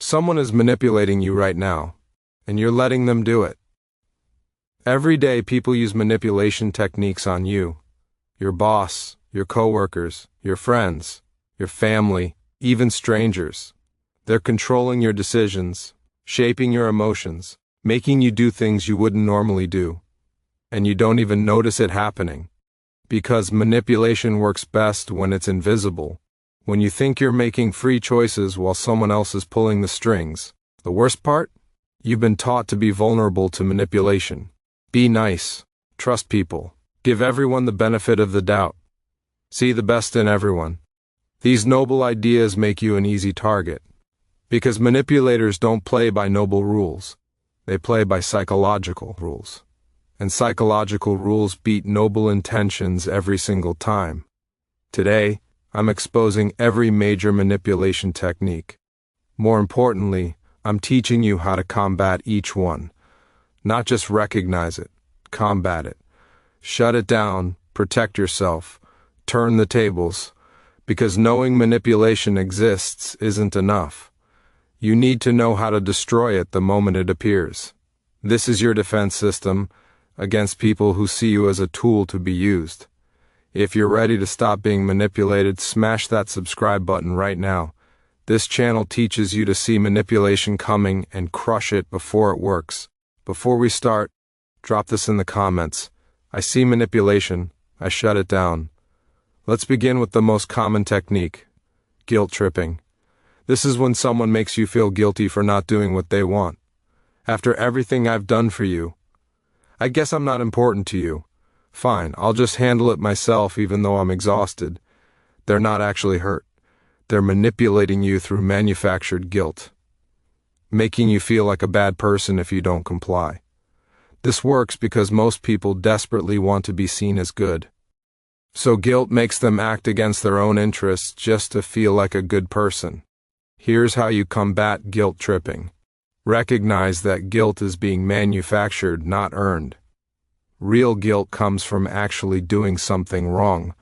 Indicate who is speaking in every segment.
Speaker 1: Someone is manipulating you right now, and you're letting them do it. Every day people use manipulation techniques on you, your boss, your coworkers, your friends, your family, even strangers. They're controlling your decisions, shaping your emotions, making you do things you wouldn't normally do. And you don't even notice it happening. Because manipulation works best when it's invisible. When you think you're making free choices while someone else is pulling the strings. The worst part? You've been taught to be vulnerable to manipulation. Be nice. Trust people. Give everyone the benefit of the doubt. See the best in everyone. These noble ideas make you an easy target. Because manipulators don't play by noble rules. They play by psychological rules. And psychological rules beat noble intentions every single time. Today, I'm exposing every major manipulation technique. More importantly, I'm teaching you how to combat each one. Not just recognize it, combat it. Shut it down, protect yourself, turn the tables. Because knowing manipulation exists isn't enough. You need to know how to destroy it the moment it appears. This is your defense system against people who see you as a tool to be used. If you're ready to stop being manipulated, smash that subscribe button right now. This channel teaches you to see manipulation coming and crush it before it works. Before we start, drop this in the comments. I see manipulation, I shut it down. Let's begin with the most common technique, guilt tripping. This is when someone makes you feel guilty for not doing what they want. After everything I've done for you, I guess I'm not important to you. Fine, I'll just handle it myself even though I'm exhausted. They're not actually hurt. They're manipulating you through manufactured guilt, making you feel like a bad person if you don't comply. This works because most people desperately want to be seen as good. So guilt makes them act against their own interests just to feel like a good person. Here's how you combat guilt tripping. Recognize that guilt is being manufactured, not earned. Real guilt comes from actually doing something wrong.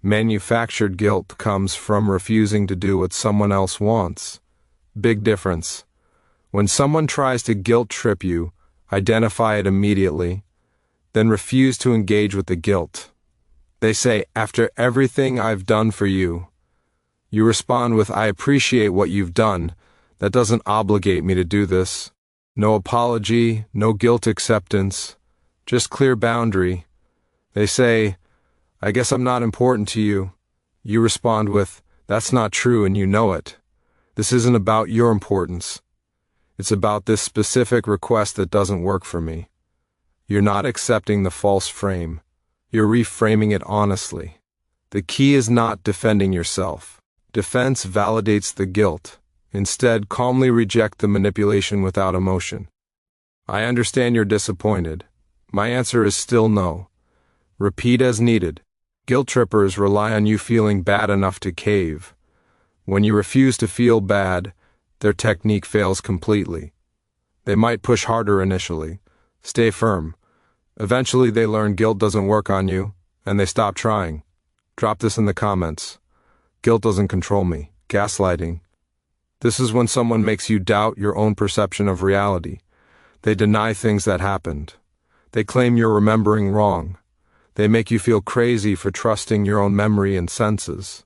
Speaker 1: Manufactured guilt comes from refusing to do what someone else wants. Big difference. When someone tries to guilt trip you, identify it immediately, then refuse to engage with the guilt. They say, "After everything I've done for you." You respond with, "I appreciate what you've done. That doesn't obligate me to do this." No apology, no guilt acceptance, just clear boundary. They say, "I guess I'm not important to you." You respond with, "That's not true and you know it. This isn't about your importance. It's about this specific request that doesn't work for me." You're not accepting the false frame. You're reframing it honestly. The key is not defending yourself. Defense validates the guilt. Instead, calmly reject the manipulation without emotion. "I understand you're disappointed. My answer is still no." Repeat as needed. Guilt trippers rely on you feeling bad enough to cave. When you refuse to feel bad, their technique fails completely. They might push harder initially. Stay firm. Eventually they learn guilt doesn't work on you, and they stop trying. Drop this in the comments. Guilt doesn't control me. Gaslighting. This is when someone makes you doubt your own perception of reality. They deny things that happened. They claim you're remembering wrong. They make you feel crazy for trusting your own memory and senses.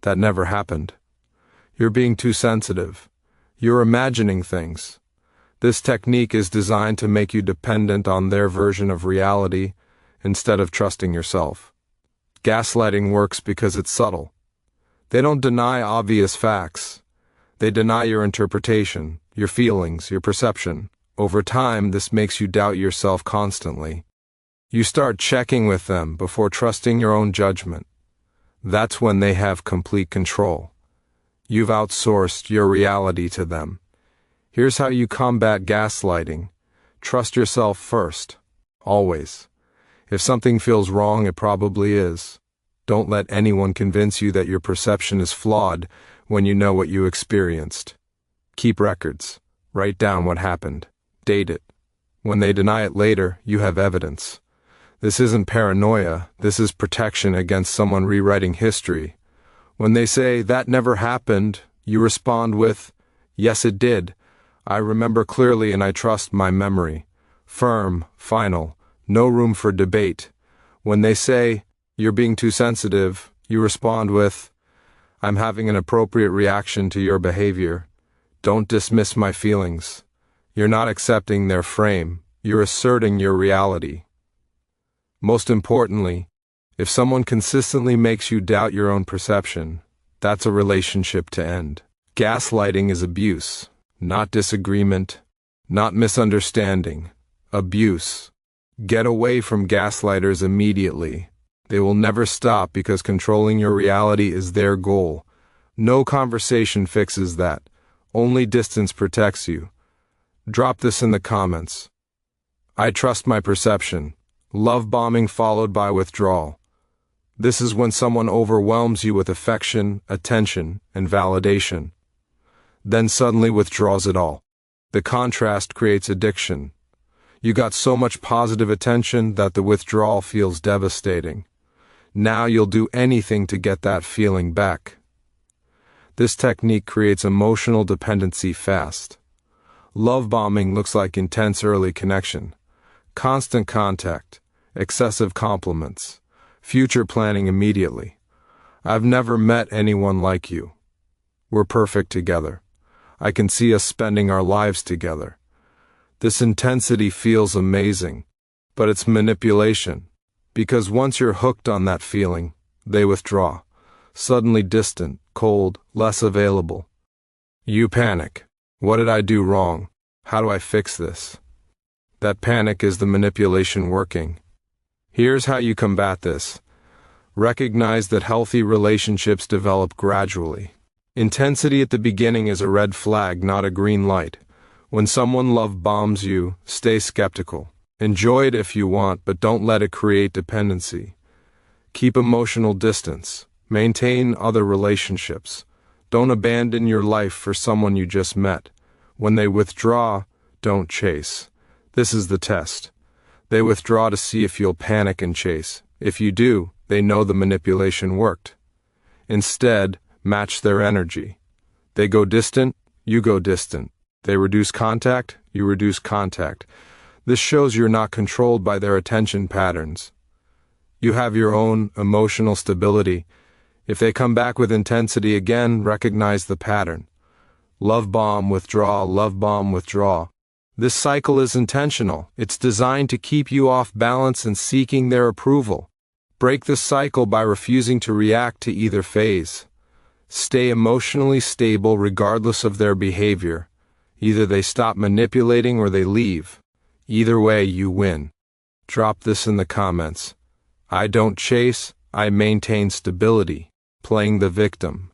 Speaker 1: That never happened. You're being too sensitive. You're imagining things. This technique is designed to make you dependent on their version of reality instead of trusting yourself. Gaslighting works because it's subtle. They don't deny obvious facts. They deny your interpretation, your feelings, your perception. Over time, this makes you doubt yourself constantly. You start checking with them before trusting your own judgment. That's when they have complete control. You've outsourced your reality to them. Here's how you combat gaslighting. Trust yourself first. Always. If something feels wrong, it probably is. Don't let anyone convince you that your perception is flawed when you know what you experienced. Keep records. Write down what happened. Date it. When they deny it later, you have evidence. This isn't paranoia. This is protection against someone rewriting history. When they say, "That never happened," you respond with, Yes, it did. I remember clearly and I trust my memory. Firm, final, no room for debate. When they say, "You're being too sensitive," you respond with, "I'm having an appropriate reaction to your behavior. Don't dismiss my feelings." You're not accepting their frame, you're asserting your reality. Most importantly, if someone consistently makes you doubt your own perception, that's a relationship to end. Gaslighting is abuse, not disagreement, not misunderstanding. Abuse. Get away from gaslighters immediately. They will never stop because controlling your reality is their goal. No conversation fixes that. Only distance protects you. Drop this in the comments. I trust my perception. Love bombing followed by withdrawal. This is when someone overwhelms you with affection, attention, and validation. Then suddenly withdraws it all. The contrast creates addiction. You got so much positive attention that the withdrawal feels devastating. Now you'll do anything to get that feeling back. This technique creates emotional dependency fast. Love bombing looks like intense early connection, constant contact, excessive compliments, future planning immediately. I've never met anyone like you. We're perfect together. I can see us spending our lives together. This intensity feels amazing, but it's manipulation, because once you're hooked on that feeling, they withdraw, suddenly distant, cold, less available. You panic. What did I do wrong? How do I fix this? That panic is the manipulation working. Here's how you combat this. Recognize that healthy relationships develop gradually. Intensity at the beginning is a red flag, not a green light. When someone love bombs you, stay skeptical. Enjoy it if you want, but don't let it create dependency. Keep emotional distance. Maintain other relationships. Don't abandon your life for someone you just met. When they withdraw, don't chase. This is the test. They withdraw to see if you'll panic and chase. If you do, they know the manipulation worked. Instead, match their energy. They go distant, you go distant. They reduce contact, you reduce contact. This shows you're not controlled by their attention patterns. You have your own emotional stability. If they come back with intensity again, recognize the pattern. Love bomb, withdraw, love bomb, withdraw. This cycle is intentional. It's designed to keep you off balance and seeking their approval. Break the cycle by refusing to react to either phase. Stay emotionally stable regardless of their behavior. Either they stop manipulating or they leave. Either way, you win. Drop this in the comments. I don't chase, I maintain stability. Playing the victim.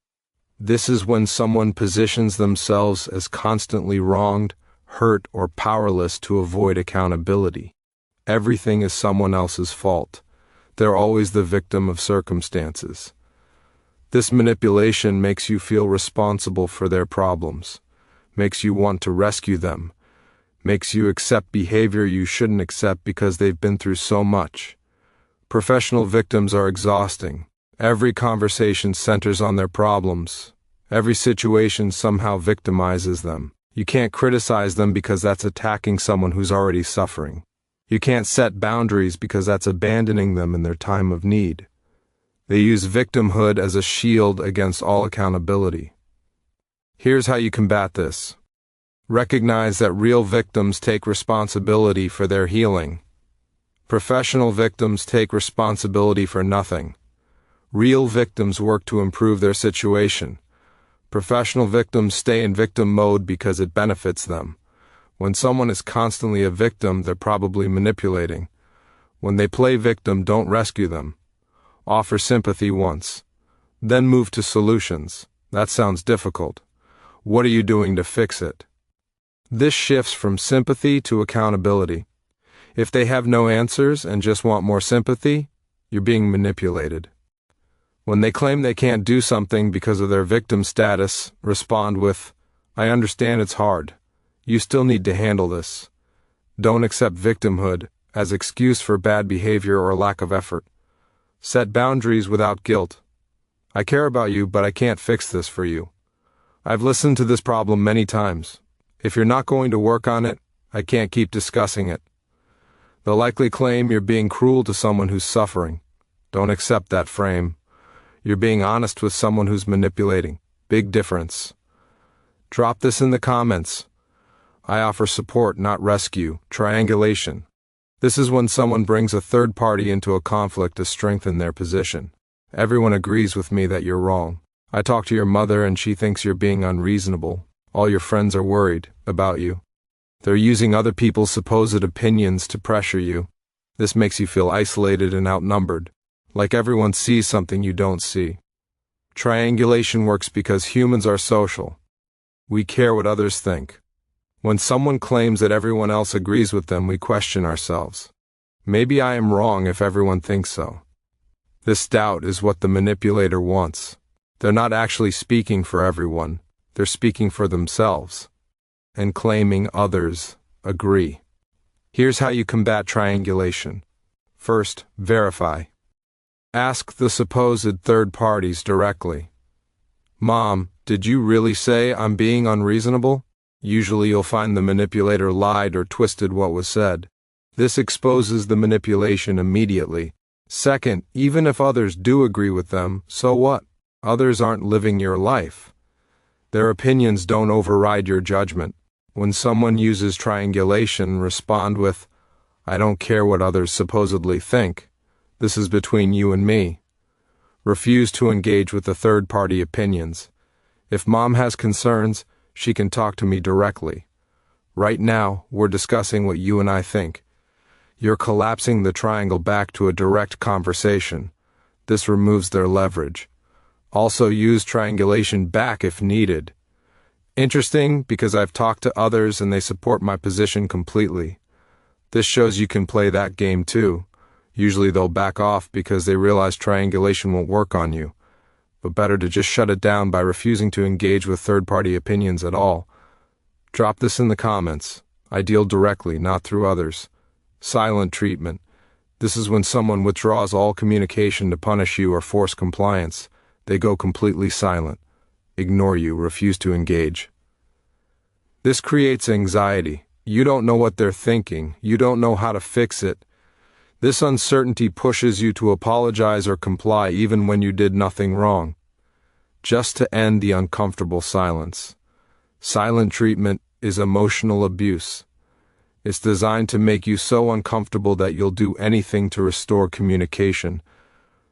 Speaker 1: This is when someone positions themselves as constantly wronged, hurt, or powerless to avoid accountability. Everything is someone else's fault. They're always the victim of circumstances. This manipulation makes you feel responsible for their problems, makes you want to rescue them, makes you accept behavior you shouldn't accept because they've been through so much. Professional victims are exhausting. Every conversation centers on their problems. Every situation somehow victimizes them. You can't criticize them because that's attacking someone who's already suffering. You can't set boundaries because that's abandoning them in their time of need. They use victimhood as a shield against all accountability. Here's how you combat this. Recognize that real victims take responsibility for their healing. Professional victims take responsibility for nothing. Real victims work to improve their situation. Professional victims stay in victim mode because it benefits them. When someone is constantly a victim, they're probably manipulating. When they play victim, don't rescue them. Offer sympathy once. Then move to solutions. That sounds difficult. What are you doing to fix it? This shifts from sympathy to accountability. If they have no answers and just want more sympathy, you're being manipulated. When they claim they can't do something because of their victim status, respond with, "I understand it's hard. You still need to handle this." Don't accept victimhood as excuse for bad behavior or lack of effort. Set boundaries without guilt. I care about you, but I can't fix this for you. I've listened to this problem many times. If you're not going to work on it, I can't keep discussing it. They'll likely claim you're being cruel to someone who's suffering. Don't accept that frame. You're being honest with someone who's manipulating. Big difference. Drop this in the comments. I offer support, not rescue. Triangulation. This is when someone brings a third party into a conflict to strengthen their position. Everyone agrees with me that you're wrong. I talk to your mother and she thinks you're being unreasonable. All your friends are worried about you. They're using other people's supposed opinions to pressure you. This makes you feel isolated and outnumbered, like everyone sees something you don't see. Triangulation works because humans are social. We care what others think. When someone claims that everyone else agrees with them, we question ourselves. Maybe I am wrong if everyone thinks so. This doubt is what the manipulator wants. They're not actually speaking for everyone. They're speaking for themselves and claiming others agree. Here's how you combat triangulation. First, verify. Ask the supposed third parties directly. Mom, did you really say I'm being unreasonable? Usually you'll find the manipulator lied or twisted what was said. This exposes the manipulation immediately. Second, even if others do agree with them, so what? Others aren't living your life. Their opinions don't override your judgment. When someone uses triangulation, respond with, I don't care what others supposedly think. This is between you and me. Refuse to engage with the third-party opinions. If Mom has concerns, she can talk to me directly. Right now, we're discussing what you and I think. You're collapsing the triangle back to a direct conversation. This removes their leverage. Also use triangulation back if needed. Interesting, because I've talked to others and they support my position completely. This shows you can play that game too. Usually they'll back off because they realize triangulation won't work on you. But better to just shut it down by refusing to engage with third-party opinions at all. Drop this in the comments. I deal directly, not through others. Silent treatment. This is when someone withdraws all communication to punish you or force compliance. They go completely silent, ignore you, refuse to engage. This creates anxiety. You don't know what they're thinking. You don't know how to fix it. This uncertainty pushes you to apologize or comply even when you did nothing wrong, just to end the uncomfortable silence. Silent treatment is emotional abuse. It's designed to make you so uncomfortable that you'll do anything to restore communication.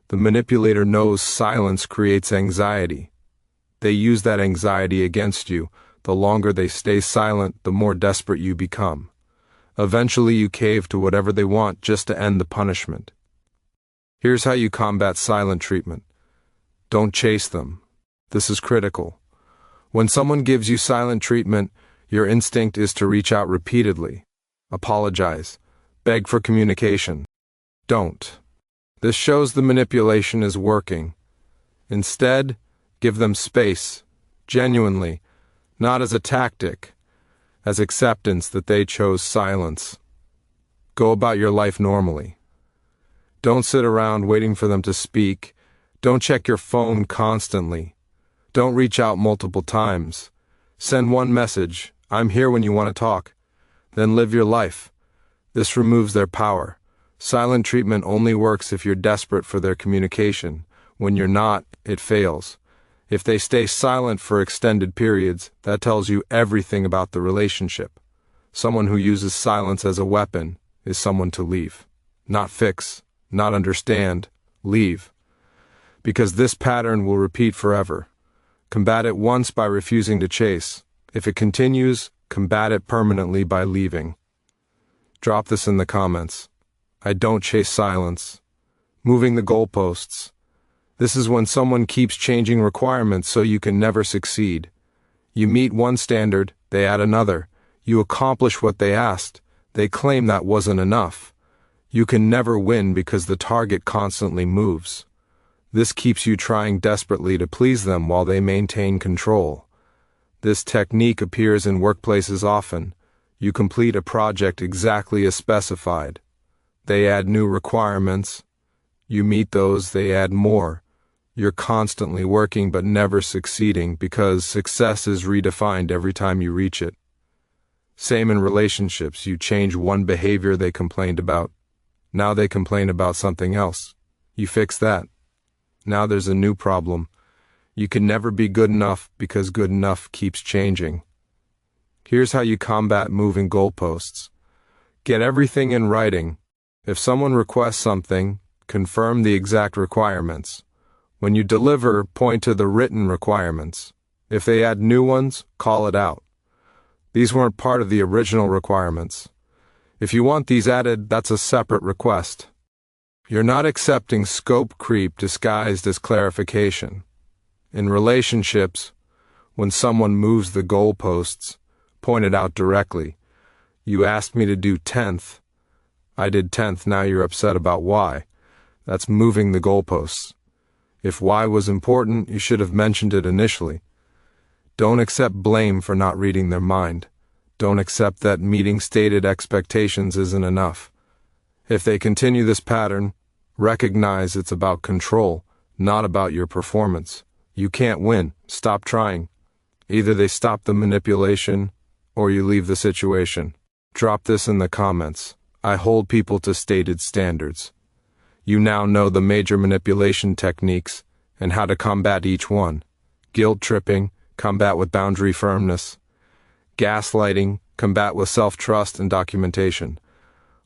Speaker 1: The manipulator knows silence creates anxiety. They use that anxiety against you. The longer they stay silent, the more desperate you become. Eventually you cave to whatever they want just to end the punishment. Here's how you combat silent treatment. Don't chase them. This is critical. When someone gives you silent treatment, your instinct is to reach out repeatedly. Apologize. Beg for communication. Don't. This shows the manipulation is working. Instead, give them space, genuinely, not as a tactic, as acceptance that they chose silence. Go about your life normally. Don't sit around waiting for them to speak. Don't check your phone constantly. Don't reach out multiple times. Send one message, I'm here when you want to talk. Then live your life. This removes their power. Silent treatment only works if you're desperate for their communication. When you're not, it fails. If they stay silent for extended periods, that tells you everything about the relationship. Someone who uses silence as a weapon is someone to leave. Not fix, not understand, leave. Because this pattern will repeat forever. Combat it once by refusing to chase. If it continues, combat it permanently by leaving. Drop this in the comments. I don't chase silence. Moving the goalposts. This is when someone keeps changing requirements so you can never succeed. You meet one standard, they add another. You accomplish what they asked. They claim that wasn't enough. You can never win because the target constantly moves. This keeps you trying desperately to please them while they maintain control. This technique appears in workplaces often. You complete a project exactly as specified. They add new requirements. You meet those, they add more. You're constantly working but never succeeding because success is redefined every time you reach it. Same in relationships. You change one behavior they complained about. Now they complain about something else. You fix that. Now there's a new problem. You can never be good enough because good enough keeps changing. Here's how you combat moving goalposts. Get everything in writing. If someone requests something, confirm the exact requirements. When you deliver, point to the written requirements. If they add new ones, call it out. These weren't part of the original requirements. If you want these added, that's a separate request. You're not accepting scope creep disguised as clarification. In relationships, when someone moves the goalposts, point it out directly. You asked me to do 10th. I did 10th, now you're upset about why. That's moving the goalposts. If why was important, you should have mentioned it initially. Don't accept blame for not reading their mind. Don't accept that meeting stated expectations isn't enough. If they continue this pattern, recognize it's about control, not about your performance. You can't win. Stop trying. Either they stop the manipulation, or you leave the situation. Drop this in the comments. I hold people to stated standards. You now know the major manipulation techniques and how to combat each one. Guilt tripping, combat with boundary firmness. Gaslighting, combat with self-trust and documentation.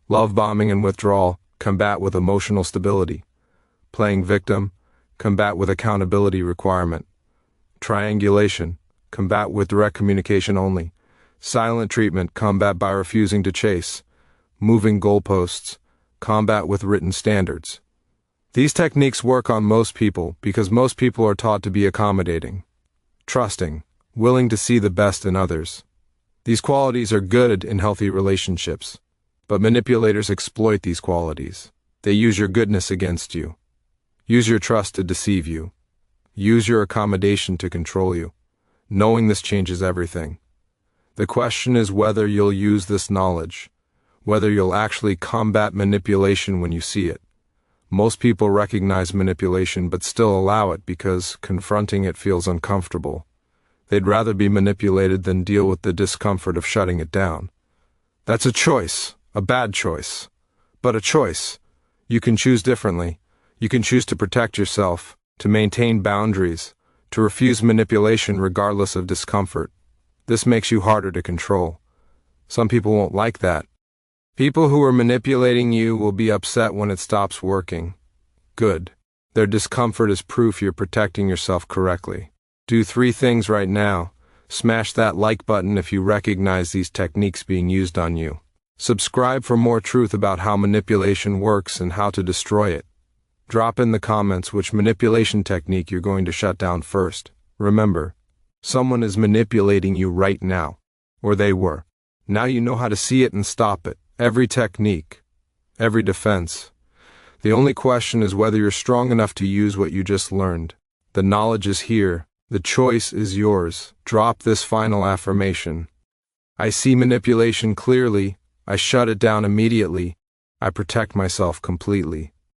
Speaker 1: Love bombing and withdrawal, combat with emotional stability. Playing victim, combat with accountability requirement. Triangulation, combat with direct communication only. Silent treatment, combat by refusing to chase. Moving goalposts, combat with written standards. These techniques work on most people because most people are taught to be accommodating, trusting, willing to see the best in others. These qualities are good in healthy relationships, but manipulators exploit these qualities. They use your goodness against you. Use your trust to deceive you. Use your accommodation to control you. Knowing this changes everything. The question is whether you'll use this knowledge, whether you'll actually combat manipulation when you see it. Most people recognize manipulation but still allow it because confronting it feels uncomfortable. They'd rather be manipulated than deal with the discomfort of shutting it down. That's a choice, a bad choice, but a choice. You can choose differently. You can choose to protect yourself, to maintain boundaries, to refuse manipulation regardless of discomfort. This makes you harder to control. Some people won't like that. People who are manipulating you will be upset when it stops working. Good. Their discomfort is proof you're protecting yourself correctly. Do 3 things right now. Smash that like button if you recognize these techniques being used on you. Subscribe for more truth about how manipulation works and how to destroy it. Drop in the comments which manipulation technique you're going to shut down first. Remember, someone is manipulating you right now. Or they were. Now you know how to see it and stop it. Every technique, every defense. The only question is whether you're strong enough to use what you just learned. The knowledge is here. The choice is yours. Drop this final affirmation. I see manipulation clearly. I shut it down immediately. I protect myself completely.